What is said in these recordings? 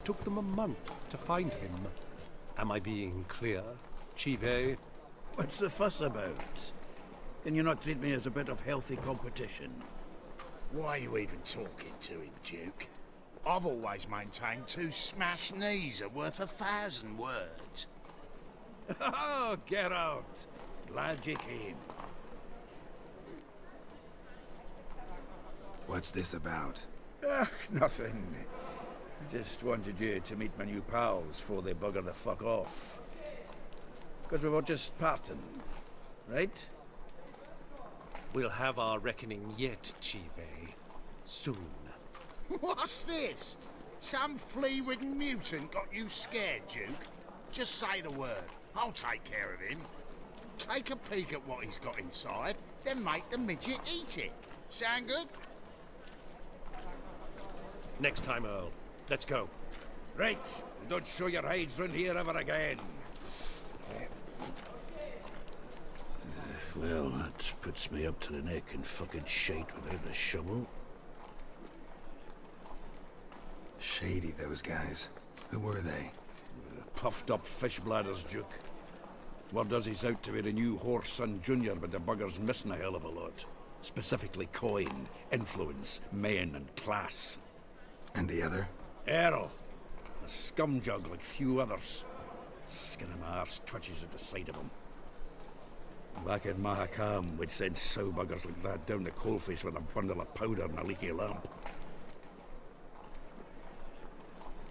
took them a month to find him. Am I being clear, Chive? What's the fuss about? Can you not treat me as a bit of healthy competition? Why are you even talking to him, Duke? I've always maintained 2 smashed knees are worth 1,000 words. Oh, Geralt. Glad you came. What's this about? Nothing. I just wanted you to meet my new pals before they bugger the fuck off. Because we were just parting, right? We'll have our reckoning yet, Chive. Soon. What's this? Some flea-ridden mutant got you scared, Duke? Just say the word. I'll take care of him. Take a peek at what he's got inside, then make the midget eat it. Sound good? Next time, Earl. Let's go. Right. Don't show your hides round here ever again. Well, that puts me up to the neck in fucking shite without a shovel. Shady, those guys. Who were they? Puffed up fish bladders, Duke. Word does he's out to be the new Horse Son Jr., but the bugger's missing a hell of a lot. Specifically coin, influence, men, and class. And the other? Earl. A scumjug like few others. Skin of my arse twitches at the sight of him. Back in Mahakam, we'd send sow buggers like that down the coalface with a bundle of powder and a leaky lamp.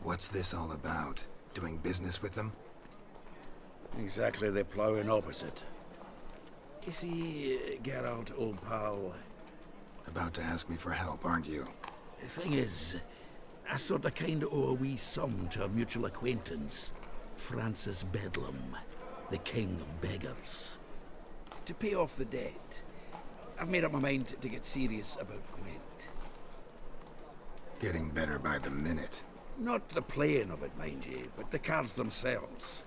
What's this all about? Doing business with them? Exactly the ploughing opposite. You see, Geralt, old pal... About to ask me for help, aren't you? The thing is, I sort of kind of owe a wee sum to a mutual acquaintance. Francis Bedlam, the king of beggars. To pay off the debt, I've made up my mind to get serious about Gwent. Getting better by the minute. Not the playing of it, mind you, but the cards themselves.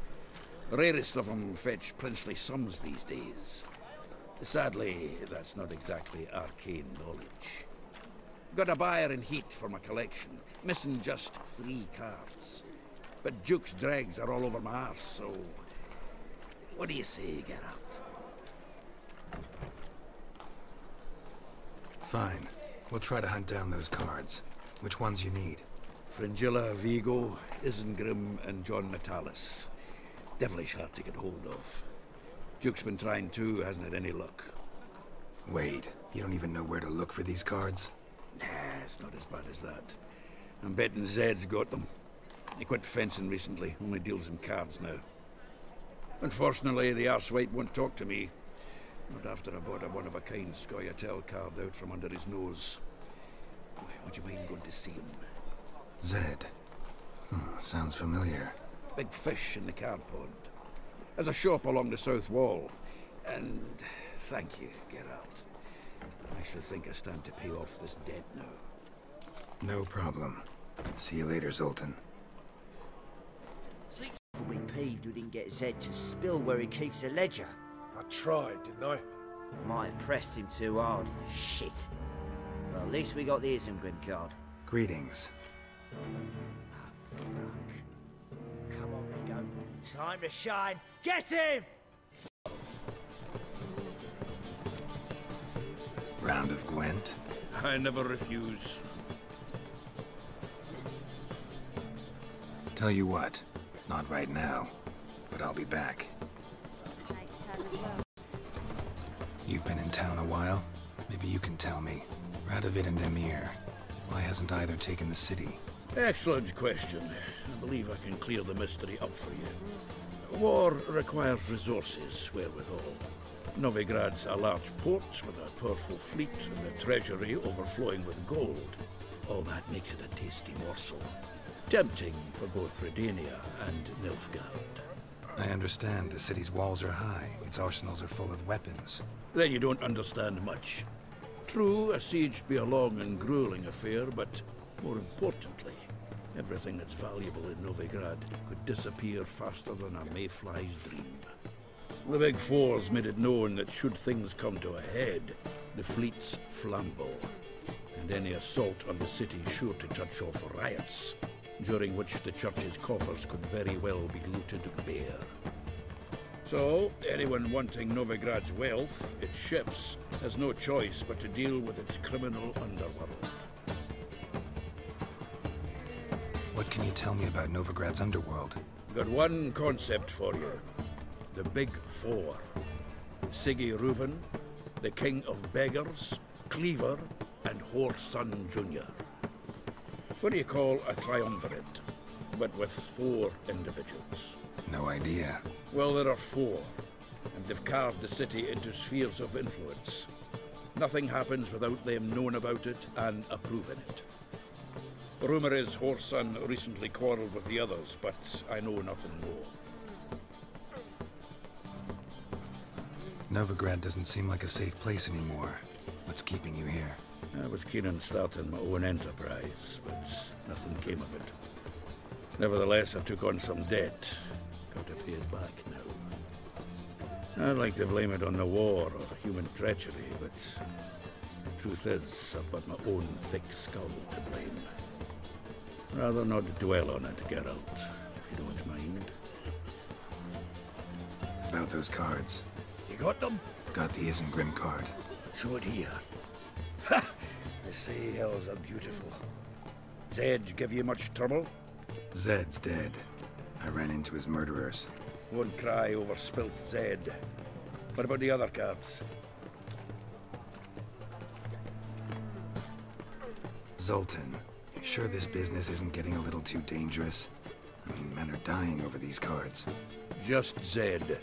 The rarest of them fetch princely sums these days. Sadly, that's not exactly arcane knowledge. Got a buyer in heat for my collection, missing just 3 cards. But Duke's dregs are all over my arse, so... What do you say, Geralt? Fine. We'll try to hunt down those cards. Which ones you need? Fringilla, Vigo, Isengrim, and John Metalis. Devilish hard to get hold of. Duke's been trying too, hasn't had any luck. Wait, you don't even know where to look for these cards? Nah, it's not as bad as that. I'm betting Zed's got them. He quit fencing recently, only deals in cards now. Unfortunately, the arsewite won't talk to me. Not after I bought a one-of-a-kind Scoia'tael card out from under his nose. Would you mind going to see him? Zed. Sounds familiar. Big fish in the card pond. There's a shop along the south wall. And thank you, Geralt. I actually think I stand to pay off this debt now. No problem. See you later, Zoltan. Probably peeved we didn't get Zed to spill where he keeps the ledger. I tried, didn't I? Might have pressed him too hard. Shit. Well, at least we got the Isengrim card. Greetings. Ah, fuck. Come on, Ringo. Time to shine. Get him! Round of Gwent? I never refuse. Tell you what, not right now, but I'll be back. You've been in town a while? Maybe you can tell me. Radovid and Emir, why hasn't either taken the city? Excellent question. I believe I can clear the mystery up for you. War requires resources, wherewithal. Novigrad's a large port with a powerful fleet and a treasury overflowing with gold. All that makes it a tasty morsel. Tempting for both Redania and Nilfgaard. I understand the city's walls are high, its arsenals are full of weapons. Then you don't understand much. True, a siege be a long and grueling affair, but more importantly, everything that's valuable in Novigrad could disappear faster than a mayfly's dream. The Big Four's made it known that should things come to a head, the fleet's flambeau, and any assault on the city sure to touch off riots. during which the church's coffers could very well be looted bare. So, anyone wanting Novigrad's wealth, its ships, has no choice but to deal with its criminal underworld. What can you tell me about Novigrad's underworld? Got one concept for you. The Big Four. Siggy Reuven, the King of Beggars, Cleaver, and Whoreson Jr. What do you call a triumvirate, but with 4 individuals? No idea. Well, there are 4, and they've carved the city into spheres of influence. Nothing happens without them knowing about it and approving it. Rumor is Whoreson recently quarreled with the others, but I know nothing more. Novigrad doesn't seem like a safe place anymore. What's keeping you here? I was keen on starting my own enterprise, but nothing came of it. Nevertheless, I took on some debt. Got to pay it back now. I'd like to blame it on the war or human treachery, but the truth is, I've got my own thick skull to blame. Rather not dwell on it, Geralt, if you don't mind. About those cards. You got them? Got the Isengrim card. Show it here. Ha! They say elves are beautiful. Zed give you much trouble? Zed's dead. I ran into his murderers. Won't cry over spilt Zed. What about the other cards? Zoltan. Sure this business isn't getting a little too dangerous? I mean, men are dying over these cards. Just Zed.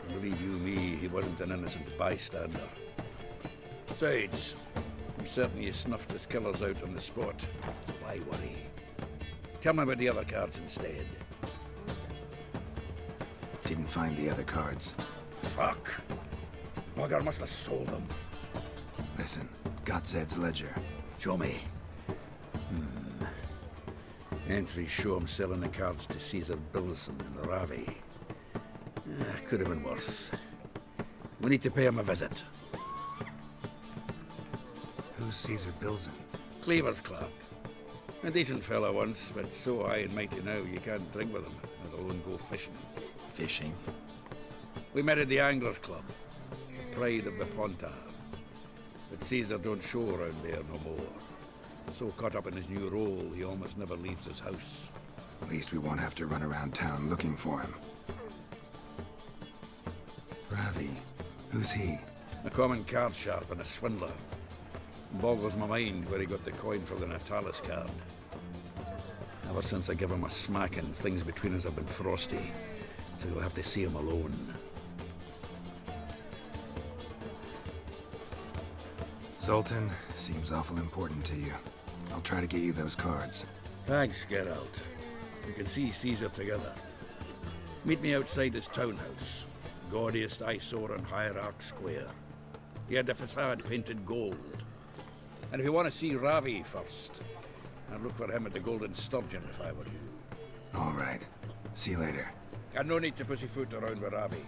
Believe you me, he wasn't an innocent bystander. Besides, I'm certain you snuffed his killers out on the spot. So why worry? Tell me about the other cards instead. Didn't find the other cards. Fuck. Bugger must have sold them. Listen, got Zed's ledger. Show me. Entries show him selling the cards to Caesar Bilson in Ravi. Could have been worse. We need to pay him a visit. Who's Caesar Bilson? Cleaver's clerk. A decent fellow once, but so high and mighty now you can't drink with him, let alone go fishing. Fishing? We met at the Anglers Club, the pride of the Pontar. But Caesar don't show around there no more. So caught up in his new role, he almost never leaves his house. At least we won't have to run around town looking for him. Ravi, who's he? A common card sharp and a swindler. Boggles my mind where he got the coin for the Natalis card. Ever since I gave him a smacking, things between us have been frosty. So you'll have to see him alone. Zoltan, seems awful important to you. I'll try to get you those cards. Thanks, Geralt. You can see Caesar together. Meet me outside his townhouse. Gaudiest eyesore on Hierarch Square. He had the facade painted gold. And if you want to see Ravi first, I'd look for him at the Golden Sturgeon if I were you. All right. See you later. And no need to pussyfoot around with Ravi.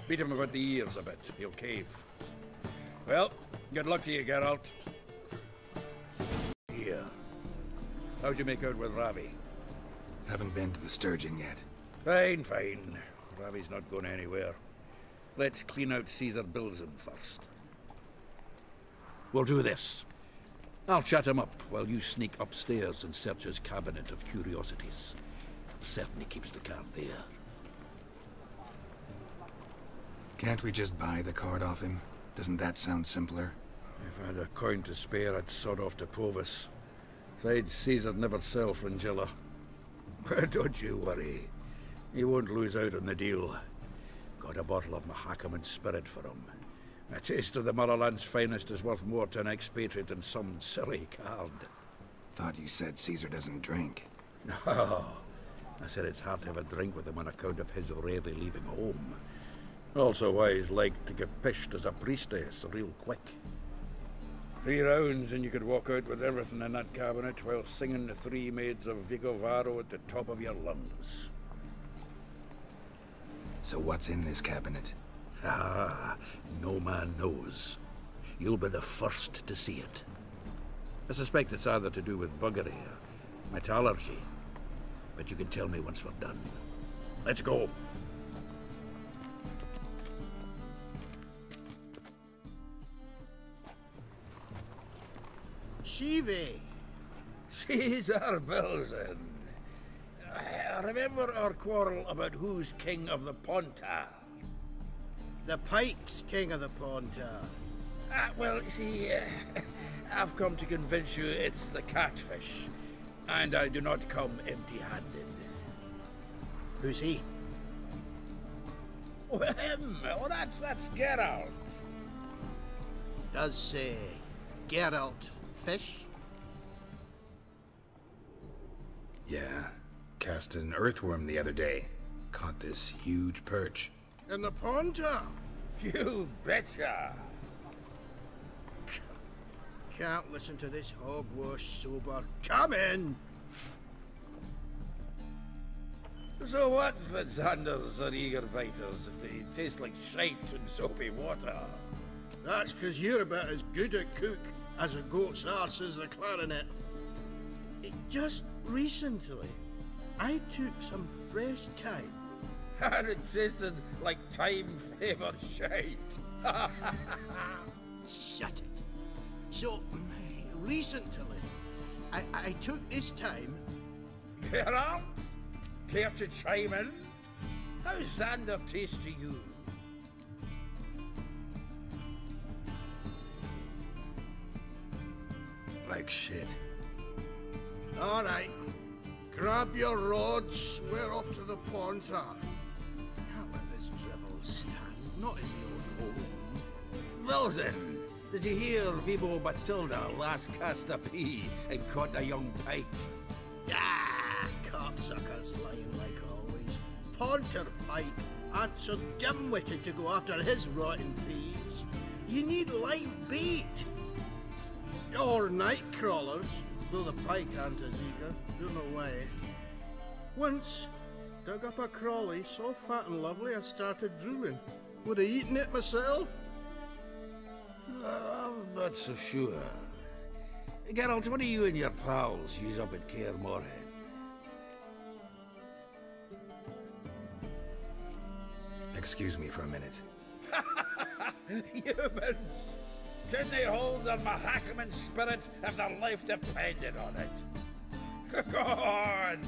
Beat him about the ears a bit. He'll cave. Well, good luck to you, Geralt. Here. How'd you make out with Ravi? Haven't been to the Sturgeon yet. Fine, fine. Ravi's not going anywhere. Let's clean out Caesar Bilson first. We'll do this. I'll chat him up while you sneak upstairs and search his cabinet of curiosities. Certainly keeps the card there. Can't we just buy the card off him? Doesn't that sound simpler? If I had a coin to spare, I'd sod off to Provis. Besides, Caesar'd never sell Fringilla. But don't you worry. He won't lose out on the deal. Got a bottle of Mahakaman spirit for him. A taste of the motherland's finest is worth more to an expatriate than some silly card. Thought you said Caesar doesn't drink. No. I said it's hard to have a drink with him on account of his rarely leaving home. Also why he's like to get pished as a priestess real quick. 3 rounds and you could walk out with everything in that cabinet while singing the 3 Maids of Vicovaro at the top of your lungs. So what's in this cabinet? Ah, no man knows. You'll be the first to see it. I suspect it's either to do with buggery, metallurgy. But you can tell me once we're done. Let's go. Ciri. Caesar Belzen. I remember our quarrel about who's king of the Pontar. The Pike's king of the Pontar. Well, you see, I've come to convince you it's the catfish. And I do not come empty-handed. Who's he? Oh, him! Oh, that's Geralt. Does Geralt fish? Yeah. Cast an earthworm the other day. Caught this huge perch. In the Pontar? You betcha! Can't listen to this hogwash sober. Come in! So what if the Xanders are eager biters if they taste like shite and soapy water? That's 'cause you're about as good a cook as a goat's arse is a clarinet. Just recently, I took some fresh thyme. And it tasted like thyme-flavoured shite. Shut it. So, recently, I took this thyme. Geralt? Care to chime in? How's Xander taste to you? Like shit. All right. Grab your rods. We're off to the Pontar. Can't let this drivel stand. Not in your home. Wilson, did you hear Vibo Batilda last cast a pea and caught a young pike? Ah, cocksuckers lying like always. Pontar Pike aren't so dim-witted to go after his rotten peas. You need live bait. Or night crawlers, though the pike aren't as eager. Don't know why. Once, dug up a crawly so fat and lovely I started drooling. Would have eaten it myself. I'm not so sure. Geralt, what do you and your pals use up at Kaer Morhen? Excuse me for a minute. Humans! Can they hold their Mahakaman spirit if their life depended on it? Go on!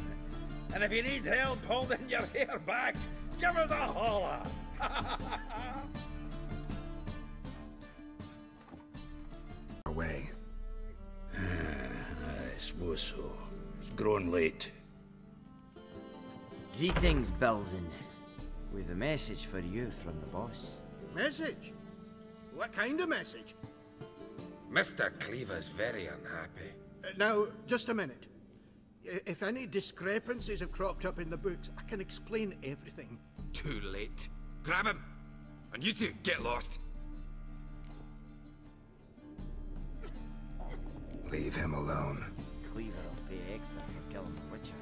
And if you need help holding your hair back, give us a holler! Away. I suppose so. It's grown late. Greetings, Belzen. We've a message for you from the boss. Message? What kind of message? Mr. Cleaver's very unhappy. Now, just a minute. If any discrepancies have cropped up in the books, I can explain everything. Too late. Grab him! And you two, get lost. Leave him alone. Cleaver will pay extra for killing the Witcher.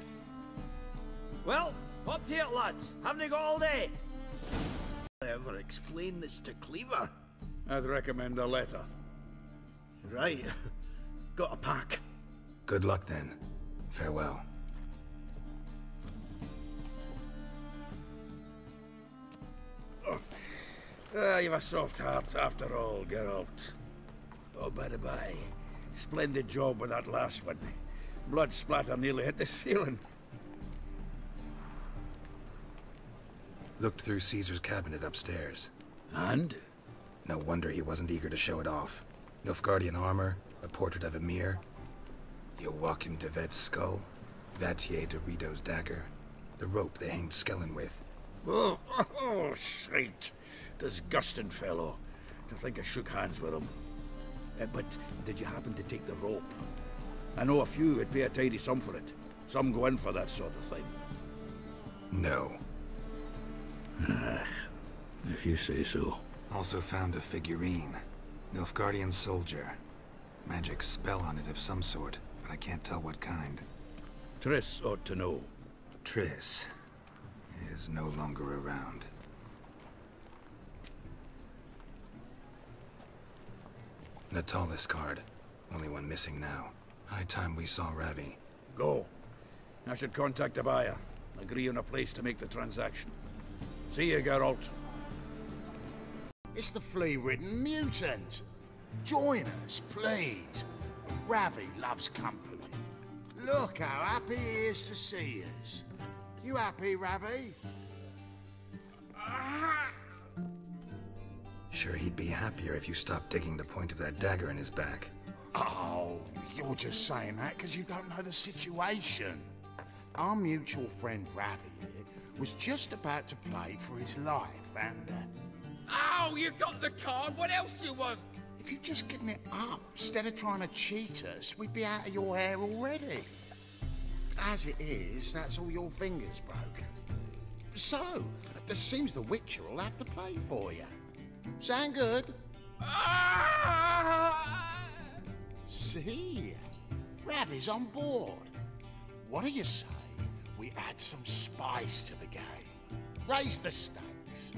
Well, up to it, lads. Haven't you got all day? Ever explain this to Cleaver? I'd recommend a letter. Right. Got a pack. Good luck then. Farewell. You've a soft heart after all, Geralt. Oh, by the by, splendid job with that last one. Blood splatter nearly hit the ceiling. Looked through Caesar's cabinet upstairs. And? No wonder he wasn't eager to show it off. Nilfgaardian armor, a portrait of Emir, Joachim de Vet's skull, Vatier de Rideau's dagger, the rope they hanged Skellen with. Oh, shite. Disgusting fellow. To think I shook hands with him. But did you happen to take the rope? I know a few would pay a tidy sum for it. Some go in for that sort of thing. No. If you say so. Also found a figurine. Nilfgaardian soldier. Magic spell on it of some sort, but I can't tell what kind. Triss ought to know. Triss is no longer around. Natalis card. Only one missing now. High time we saw Ravi. Go. I should contact the buyer. Agree on a place to make the transaction. See you, Geralt. It's the flea-ridden mutant. Join us, please. Ravi loves company. Look how happy he is to see us. You happy, Ravi? Sure, he'd be happier if you stopped digging the point of that dagger in his back. Oh, you're just saying that because you don't know the situation. Our mutual friend Ravi here was just about to play for his life, and Ow, you got the card. What else do you want? if you'd just given it up instead of trying to cheat us, we'd be out of your hair already. As it is, that's all your fingers broken. So, it seems the Witcher will have to play for you. Sound good? See? Ravi's on board. What do you say we add some spice to the game? Raise the stakes.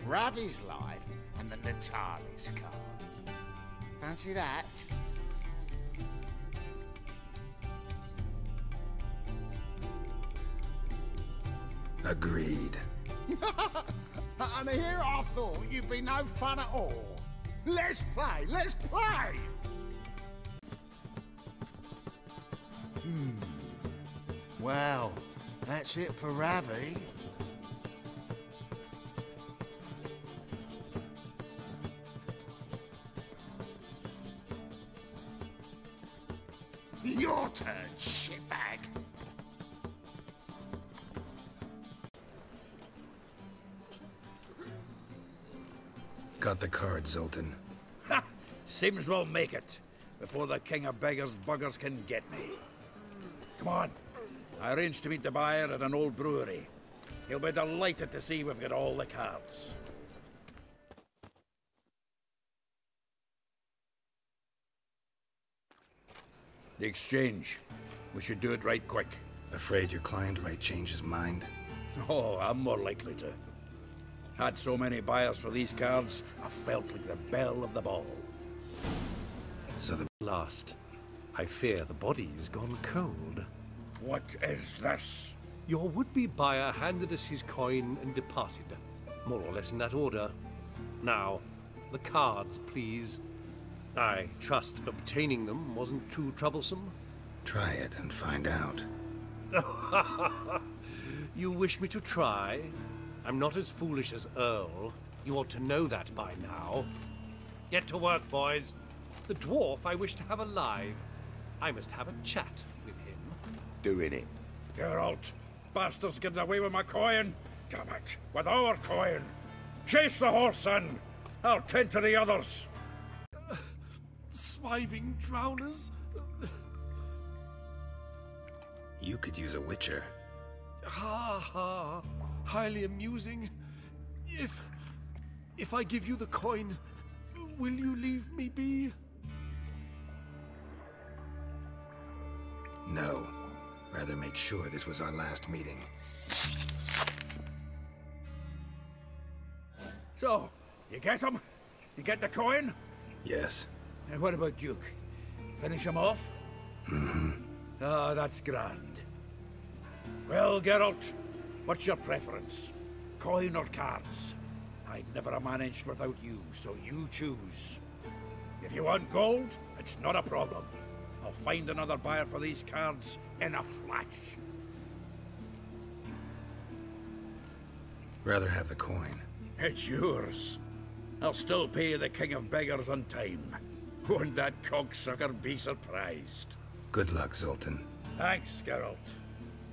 Ravi's life and the Natalis card. Fancy that? Agreed. And here I thought you'd be no fun at all. Let's play, let's play! Well, that's it for Ravi. Your turn, shitbag. Got the card, Zoltan. Ha! Seems we'll make it before the king of beggars buggers can get me. Come on. I arranged to meet the buyer at an old brewery. He'll be delighted to see we've got all the cards. The exchange. We should do it right quick. Afraid your client might change his mind? Oh, I'm more likely to. Had so many buyers for these cards, I felt like the belle of the ball. So the Last, I fear the body's gone cold. What is this? Your would-be buyer handed us his coin and departed, more or less in that order. Now, the cards, please. I trust obtaining them wasn't too troublesome. try it and find out. You wish me to try? I'm not as foolish as Earl. You ought to know that by now. Get to work, boys. The dwarf I wish to have alive. I must have a chat with him. Doing it. Geralt, bastards getting away with my coin. Damn it, with our coin. Chase the horse, son. I'll tend to the others. Swiving drowners? You could use a witcher. Ha ha. Highly amusing. If I give you the coin, will you leave me be? No. Rather make sure this was our last meeting. So, you get him? You get the coin? Yes. And what about Duke? Finish him off? Mm-hmm. Ah, that's grand. Well, Geralt, what's your preference? Coin or cards? I'd never have managed without you, so you choose. If you want gold, it's not a problem. I'll find another buyer for these cards in a flash. Rather have the coin. It's yours. I'll still pay the King of Beggars on time. Won't that cocksucker be surprised? Good luck, Zoltan. Thanks, Geralt.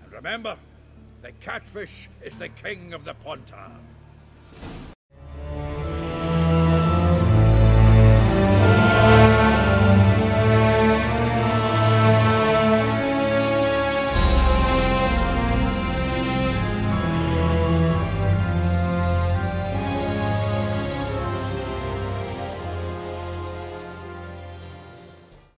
And remember, the catfish is the king of the Pontar.